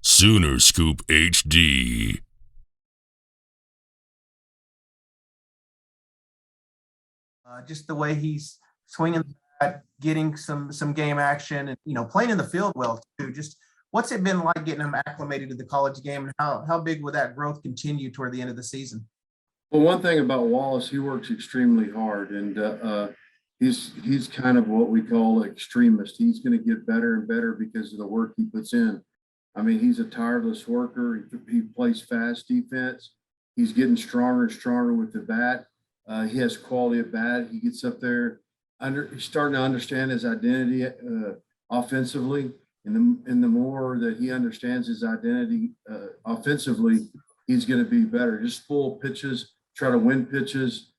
Sooner Scoop HD. Just the way he's swinging, getting some game action, and playing in the field well too. Just what's it been like getting him acclimated to the college game, and how big will that growth continue toward the end of the season? Well, one thing about Wallace, he works extremely hard, and he's kind of what we call an extremist. He's going to get better and better because of the work he puts in. I mean, he's a tireless worker. He plays fast defense. He's getting stronger and stronger with the bat. He has quality at bat. He gets up there. He's starting to understand his identity offensively, and the more that he understands his identity offensively, he's going to be better. Just full pitches, try to win pitches.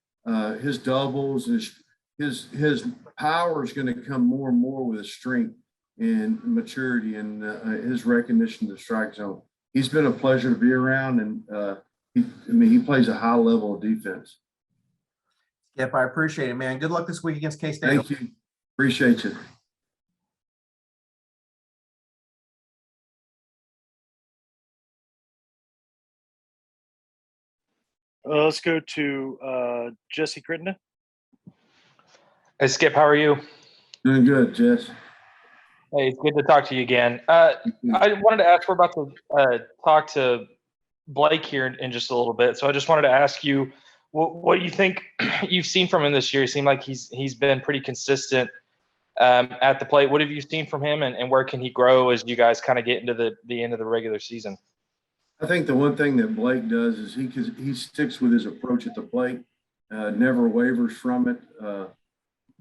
His doubles, his power is going to come more and more with his strength and maturity and his recognition of the strike zone. He's been a pleasure to be around, and he plays a high level of defense. Yep, I appreciate it, man. Good luck this week against K-State. Thank you. Appreciate you. Let's go to Jesse Crittenden. Hey, Skip, how are you? Doing good, Jess. Hey, it's good to talk to you again. I wanted to ask, we're about to talk to Blake here in just a little bit. So I just wanted to ask you, what do you think you've seen from him this year? He seemed like he's been pretty consistent at the plate. What have you seen from him, and where can he grow as you guys kind of get into the end of the regular season? I think the one thing that Blake does is he sticks with his approach at the plate, never wavers from it.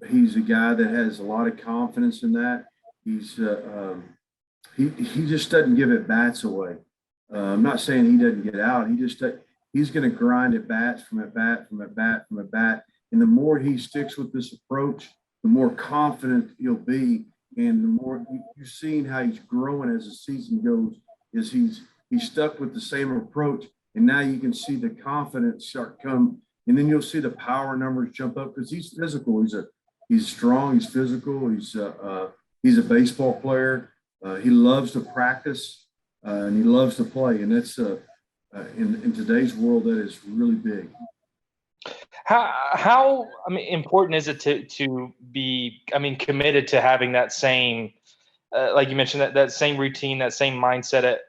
He's a guy that has a lot of confidence in that. He's he just doesn't give at bats away. I'm not saying he doesn't get out. He's going to grind at bats from at bat. And the more he sticks with this approach, the more confident he'll be. And the more you've seen how he's growing as the season goes, is he's stuck with the same approach. And now you can see the confidence start come. And then you'll see the power numbers jump up because he's physical. He's strong. He's physical. He's a baseball player. He loves to practice and he loves to play. And that's in today's world, that is really big. How important is it to be committed to having that same like you mentioned, that same routine, that same mindset?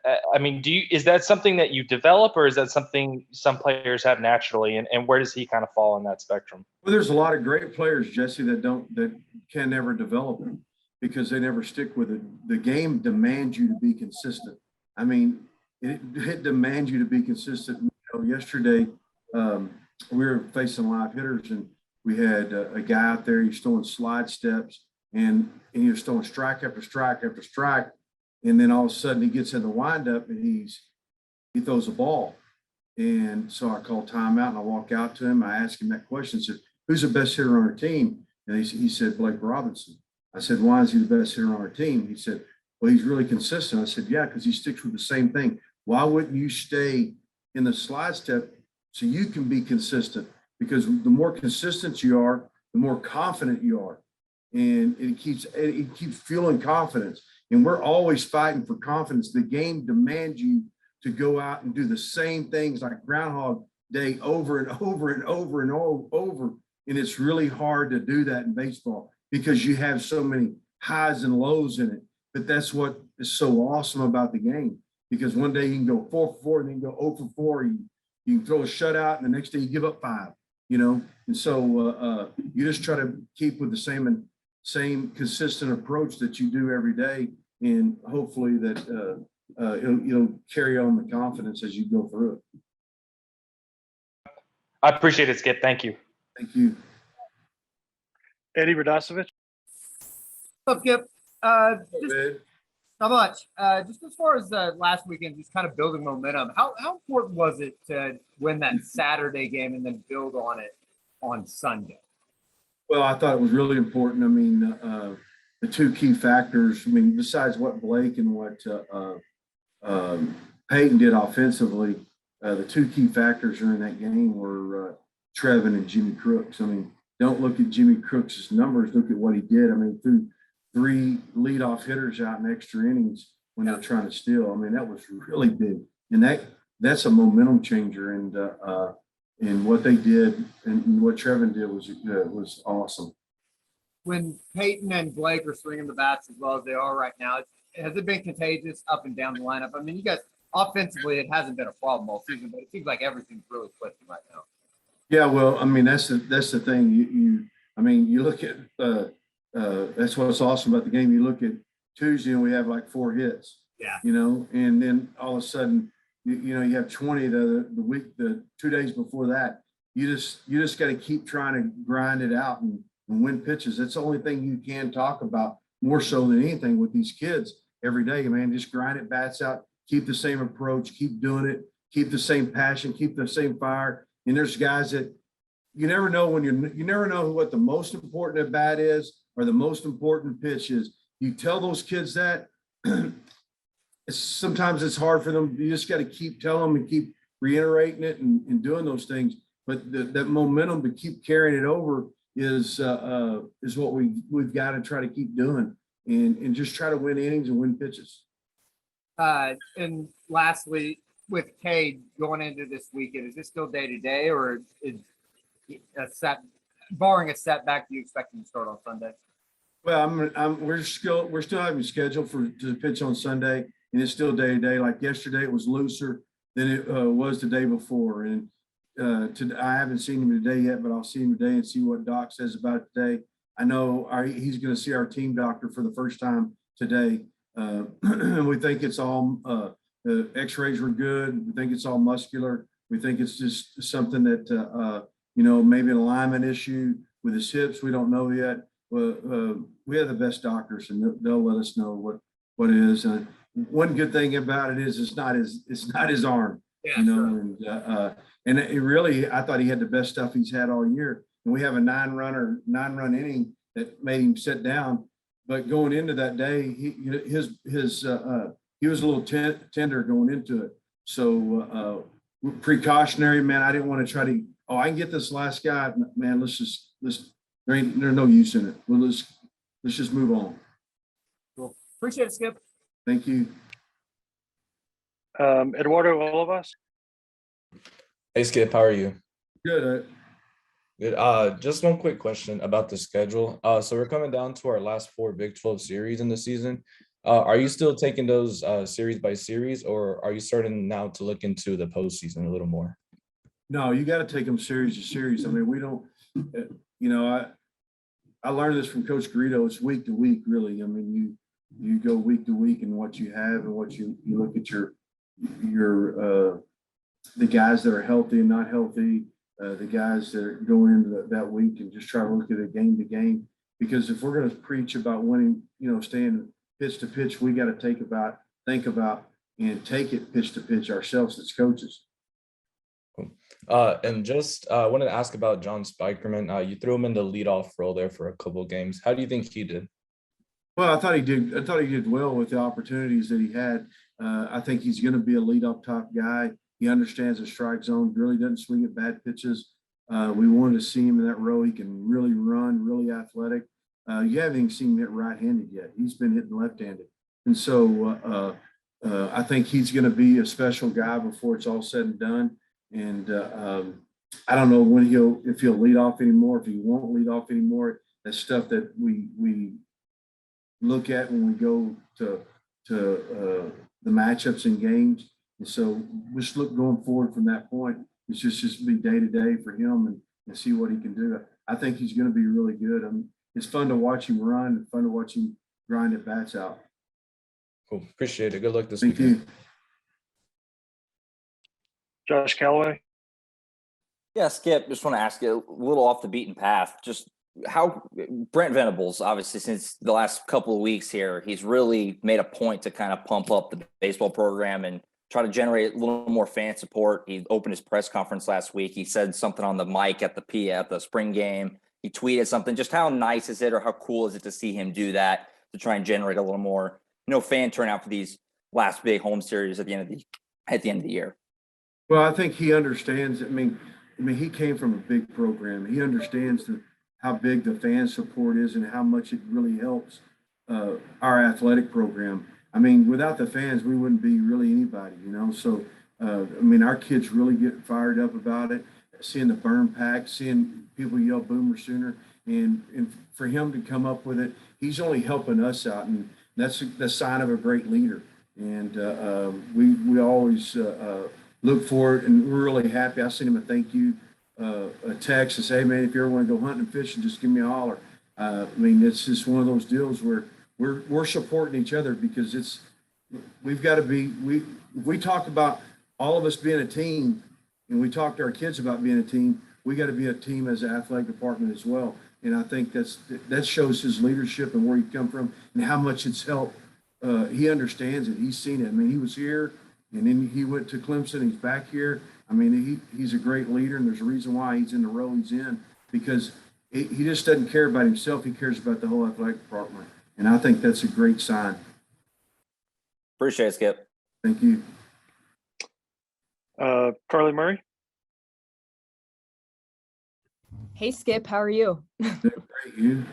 Is that something that you develop, or is that something some players have naturally? And where does he kind of fall in that spectrum? Well, there's a lot of great players, Jesse, that can never develop it because they never stick with it. The game demands you to be consistent. It demands you to be consistent. Yesterday we were facing live hitters, and we had a guy out there. He's throwing slide steps, and he was throwing strike after strike after strike. And then all of a sudden he gets in the windup and he throws a ball. And so I called timeout and I walk out to him. I asked him that question. I said, "Who's the best hitter on our team?" And he said, "Blake Robinson." I said, "Why is he the best hitter on our team?" He said, "Well, he's really consistent." I said, "Yeah, because he sticks with the same thing. Why wouldn't you stay in the slide step so you can be consistent? Because the more consistent you are, the more confident you are. And it keeps fueling confidence. And we're always fighting for confidence. The game demands you to go out and do the same things like Groundhog Day over and over and over and over. And it's really hard to do that in baseball because you have so many highs and lows in it. But that's what is so awesome about the game, because one day you can go 4 for 4 and then go 0 for 4. You can throw a shutout and the next day you give up 5, And so you just try to keep with the same consistent approach that you do every day. And hopefully that it'll carry on the confidence as you go through it. I appreciate it, Skip. Thank you. Thank you. Eddie Radosevich. What's up, Skip? Not much. Just as far as last weekend, just kind of building momentum, how important was it to win that Saturday game and then build on it on Sunday? Well, I thought it was really important. The two key factors, besides what Blake and what Peyton did offensively, the two key factors during that game were Trevin and Jimmy Crooks. Don't look at Jimmy Crooks' numbers, look at what he did. Through 3 leadoff hitters out in extra innings, when they're trying to steal. I mean, that was really big, and that's a momentum changer. And what they did and what Trevin did was awesome. When Peyton and Blake are swinging the bats as well as they are right now, has it been contagious up and down the lineup? I mean, you guys offensively, it hasn't been a problem all season, but it seems like everything's really clicking right now. Yeah, well, I mean, that's the thing. You look at that's what's awesome about the game. You look at Tuesday and we have like 4 hits. Yeah. And then all of a sudden, you have 20 the 2 days before that. You just got to keep trying to grind it out and win pitches. That's the only thing you can talk about more so than anything with these kids every day, man. Just grind it, bats out, keep the same approach, keep doing it, keep the same passion, keep the same fire. And there's guys that you never know you never know what the most important at bat is or the most important pitch is. You tell those kids that sometimes it's hard for them. You just got to keep telling them and keep reiterating it and doing those things. But that momentum to keep carrying it over is what we've got to try to keep doing and just try to win innings and win pitches. And lastly, with Cade going into this weekend, is this still day to day, or is barring a setback, do you expect him to start on Sunday? Well, we're still having scheduled to pitch on Sunday, and it's still day to day. Like yesterday, it was looser than it was the day before, and I haven't seen him today yet, but I'll see him today and see what Doc says about it today. I know he's going to see our team doctor for the first time today. And we think it's all the x-rays were good. We think it's all muscular. We think it's just something that, maybe an alignment issue with his hips. We don't know yet. We have the best doctors and they'll let us know what it is. And one good thing about it is it's not his arm, Yeah, sure. And it really, I thought he had the best stuff he's had all year. And we have a 9-run inning that made him sit down. But going into that day, he was a little tender going into it. So precautionary, man. I didn't want to try to. Oh, I can get this last guy, man. There's no use in it. Let's just move on. Cool. Appreciate it, Skip. Thank you. Eduardo Olivas. Hey Skip, how are you? Good. Good. Just one quick question about the schedule. So we're coming down to our last 4 Big 12 series in the season. Are you still taking those series by series, or are you starting now to look into the postseason a little more? No, you got to take them series to series. I mean, we don't. I learned this from Coach Garrido. It's week to week, really. I mean, you go week to week and what you have and what you look at your the guys that are healthy and not healthy. The guys that are going into that week and just try to look at it game to game. Because if we're going to preach about winning, staying pitch to pitch, we got to think about, and take it pitch to pitch ourselves as coaches. And just wanted to ask about John Speicherman. You threw him in the leadoff role there for a couple of games. How do you think he did? Well, I thought he did well with the opportunities that he had. I think he's going to be a leadoff top guy. He understands the strike zone, really doesn't swing at bad pitches. We wanted to see him in that row. He can really run, really athletic. You haven't even seen him hit right-handed yet. He's been hitting left-handed. And so I think he's going to be a special guy before it's all said and done. And I don't know if he'll lead off anymore, if he won't lead off anymore. That's stuff that we look at when we go to the matchups and games. And so just look going forward from that point. It's just be day to day for him and see what he can do. I think he's going to be really good. It's fun to watch him run and fun to watch him grind at bats out. Cool. Appreciate it. Good luck this Thank weekend. you. Josh Callaway. Yeah, Skip, just want to ask you a little off the beaten path. Just how Brent Venables, obviously, since the last couple of weeks here, he's really made a point to kind of pump up the baseball program and try to generate a little more fan support. He opened his press conference last week. He said something on the mic at the spring game. He tweeted something. Just how nice is it, or how cool is it to see him do that to try and generate a little more, fan turnout for these last big home series at the end of the year? Well, I think he understands. I mean, he came from a big program. He understands how big the fan support is and how much it really helps our athletic program. I mean, without the fans, we wouldn't be really anybody, you know? So, I mean, our kids really get fired up about it, seeing the burn pack, seeing people yell Boomer Sooner, and for him to come up with it, he's only helping us out, and that's the sign of a great leader. And we always look for it, and we're really happy. I sent him a thank you, a text to say, hey, man, if you ever want to go hunting and fishing, just give me a holler. I mean, it's just one of those deals where we're supporting each other, because we've got to be, if we talk about all of us being a team, and we talk to our kids about being a team, we got to be a team as an athletic department as well. And I think that shows his leadership and where he come from and how much it's helped. He understands it. He's seen it. I mean, he was here, and then he went to Clemson. He's back here. I mean, he's a great leader, and there's a reason why he's in the role he's in, because he just doesn't care about himself. He cares about the whole athletic department. And I think that's a great sign. Appreciate it, Skip. Thank you. Carly Murray. Hey Skip, how are you? Great, you.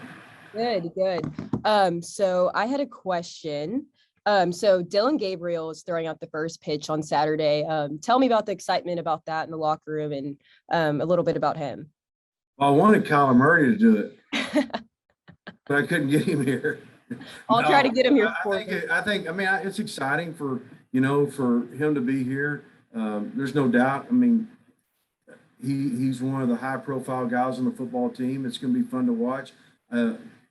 Good. So I had a question. So Dylan Gabriel is throwing out the first pitch on Saturday. Tell me about the excitement about that in the locker room, and a little bit about him. Well, I wanted Kyler Murray to do it, but I couldn't get him here. I'll try to get him here for you. I think, I mean, it's exciting for him to be here. There's no doubt. I mean, he's one of the high profile guys on the football team. It's going to be fun to watch.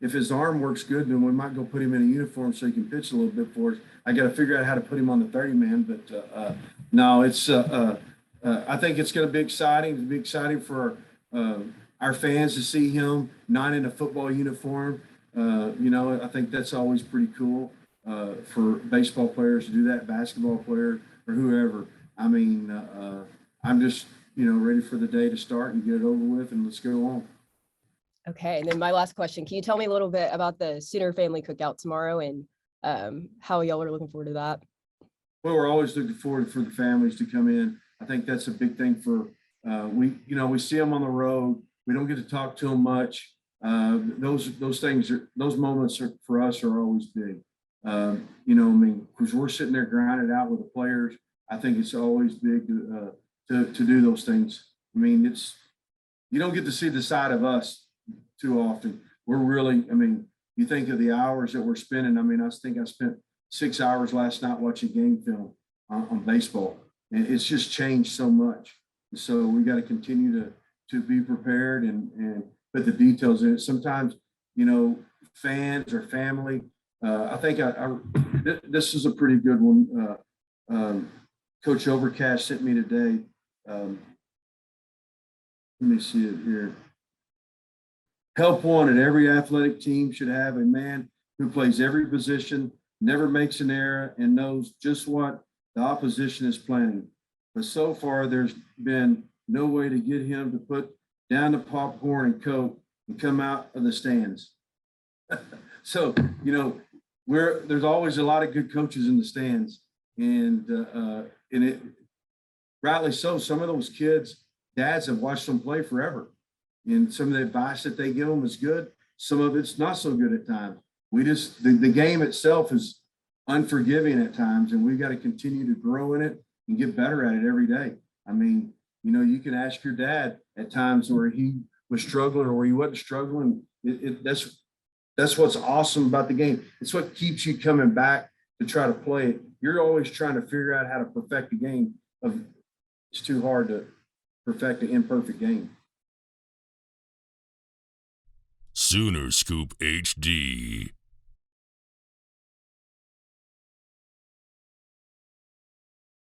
If his arm works good, then we might go put him in a uniform so he can pitch a little bit for us. I got to figure out how to put him on the 30-man, but no, it's I think it's going to be exciting. It'll be exciting for our fans to see him not in a football uniform. I think that's always pretty cool for baseball players to do that, basketball player or whoever. I mean, I'm just, ready for the day to start and get it over with, and let's go on. Okay, and then my last question, can you tell me a little bit about the Sooner family cookout tomorrow, and how y'all are looking forward to that? Well, we're always looking forward for the families to come in. I think that's a big thing for, we see them on the road. We don't get to talk to them much. Those moments for us are always big. Because we're sitting there grinding out with the players. I think it's always big to do those things. I mean, you don't get to see the side of us too often. We're really, you think of the hours that we're spending. I think I spent 6 hours last night watching game film on baseball, and it's just changed so much. So we got to continue to be prepared and put the details in it. Sometimes, fans or family. I think this is a pretty good one. Coach Overcash sent me today. Let me see it here. Help wanted. Every athletic team should have a man who plays every position, never makes an error, and knows just what the opposition is planning. But so far, there's been no way to get him to put down the popcorn and Coke and come out of the stands. So, there's always a lot of good coaches in the stands, and it rightly so. Some of those kids, dads have watched them play forever, and some of the advice that they give them is good. Some of it's not so good at times. The game itself is unforgiving at times, and we've got to continue to grow in it and get better at it every day. You can ask your dad at times where he was struggling or where he wasn't struggling. That's what's awesome about the game. It's what keeps you coming back to try to play it. You're always trying to figure out how to perfect the game. It's too hard to perfect an imperfect game. Sooner Scoop HD.